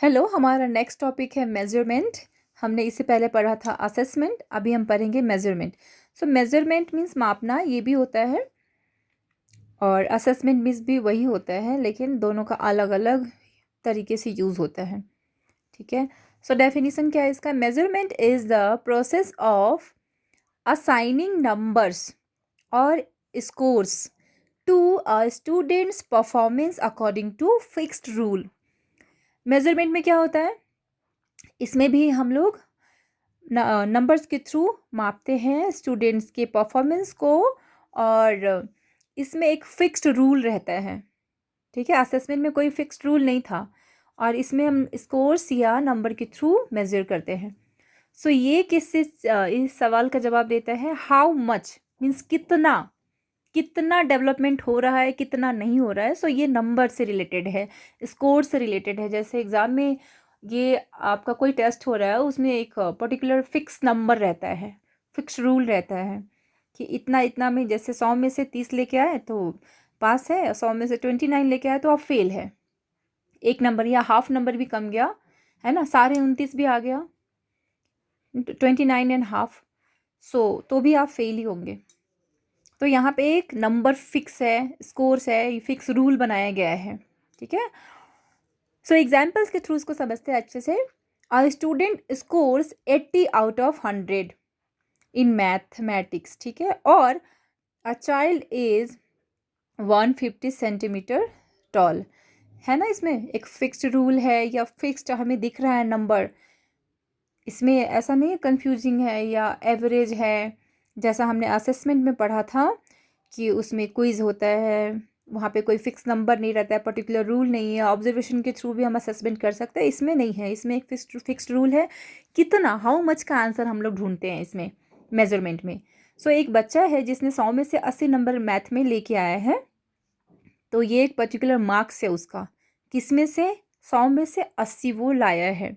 Hello, हमारा next topic है measurement. हमने इससे पहले पढ़ा था असेसमेंट, अभी हम पढ़ेंगे मेजरमेंट। सो मेजरमेंट मीन्स मापना, ये भी होता है, और असेसमेंट मीन्स भी वही होता है, लेकिन दोनों का अलग अलग तरीके से यूज़ होता है। ठीक है। सो डेफिनेशन क्या है इसका? Measurement is the process of assigning numbers और scores to a students performance according to fixed rule. Measurement में क्या होता है? इसमें भी हम लोग नंबर्स के थ्रू मापते हैं स्टूडेंट्स के परफॉर्मेंस को, और इसमें एक फिक्स्ड रूल रहता है। ठीक है, असेसमेंट में कोई फिक्स्ड रूल नहीं था, और इसमें हम स्कोर्स या नंबर के थ्रू मेजर करते हैं। सो ये किससे इस सवाल का जवाब देता है? हाउ मच मीन्स कितना, कितना डेवलपमेंट हो रहा है, कितना नहीं हो रहा है। सो ये नंबर से रिलेटेड है, स्कोर से रिलेटेड है। जैसे एग्ज़ाम में ये आपका कोई टेस्ट हो रहा है, उसमें एक पर्टिकुलर फिक्स नंबर रहता है, फिक्स रूल रहता है कि इतना इतना में, जैसे 100 में से 30 लेके आए तो पास है, 100 में से 29 लेके आए तो आप फेल है। एक नंबर या हाफ नंबर भी कम गया है ना, सारे 29 भी आ गया, 29.5, सो तो भी आप फेल ही होंगे। तो यहाँ पे एक नंबर फिक्स है, स्कोर्स है, फिक्स रूल बनाया गया है। ठीक है। सो एग्जाम्पल्स के थ्रू इसको समझते हैं अच्छे से। A student scores 80 out of 100 in mathematics. ठीक है। और a child is 150 centimetre toll. है ना, इसमें एक फिक्स्ड रूल है या फिक्स्ड हमें दिख रहा है नंबर। इसमें ऐसा नहीं है कंफ्यूजिंग है या एवरेज है, जैसा हमने असेसमेंट में पढ़ा था कि उसमें क्विज़ होता है, वहाँ पे कोई फिक्स नंबर नहीं रहता है, पर्टिकुलर रूल नहीं है, ऑब्जर्वेशन के थ्रू भी हम असेसमेंट कर सकते हैं। इसमें नहीं है, इसमें एक फिक्स्ड रूल है। कितना, हाउ मच का आंसर हम लोग ढूंढते हैं इसमें मेजरमेंट में। सो एक बच्चा है जिसने 100 में से 80 नंबर मैथ में लेके आया है, तो ये एक पर्टिकुलर मार्क्स है उसका, किसमें से? 100 में से 80 वो लाया है।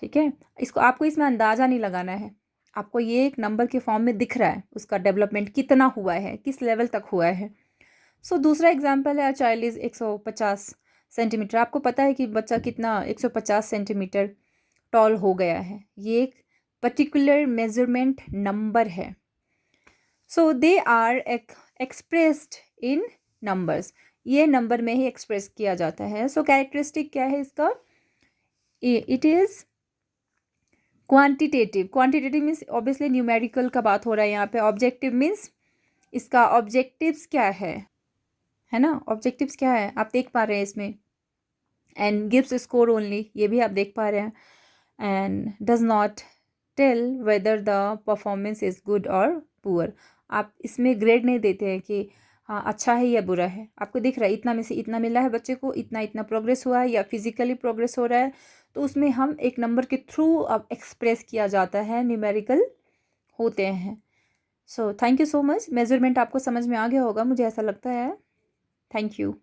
ठीक है। इसको आपको इसमें अंदाज़ा नहीं लगाना है, आपको ये एक नंबर के फॉर्म में दिख रहा है उसका डेवलपमेंट कितना हुआ है, किस लेवल तक हुआ है। सो दूसरा एग्जांपल है, चाइल्ड इज़ 150 सेंटीमीटर। आपको पता है कि बच्चा कितना 150 सेंटीमीटर टॉल हो गया है, ये एक पर्टिकुलर मेजरमेंट नंबर है। So they are expressed in numbers, ये नंबर में ही एक्सप्रेस किया जाता है। सो कैरेक्टरिस्टिक क्या है इसका? It is quantitative. Quantitative means obviously numerical का बात हो रहा है यहाँ पे। ऑब्जेक्टिव मीन्स इसका ऑब्जेक्टिव्स क्या है ना, ऑब्जेक्टिव्स क्या है आप देख पा रहे हैं इसमें। एंड गिव्स स्कोर ओनली, ये भी आप देख पा रहे हैं। And does not tell whether the performance is good और पुअर। आप इसमें ग्रेड नहीं देते हैं कि हाँ अच्छा है या बुरा है, आपको दिख रहा है इतना में से इतना मिला है बच्चे को, इतना इतना प्रोग्रेस हुआ है या फिजिकली प्रोग्रेस हो रहा है। तो उसमें हम एक नंबर के थ्रू अब एक्सप्रेस किया जाता है, न्यूमेरिकल होते हैं। So thank you so much. Measurement आपको समझ में आ गया होगा, मुझे ऐसा लगता है। Thank you.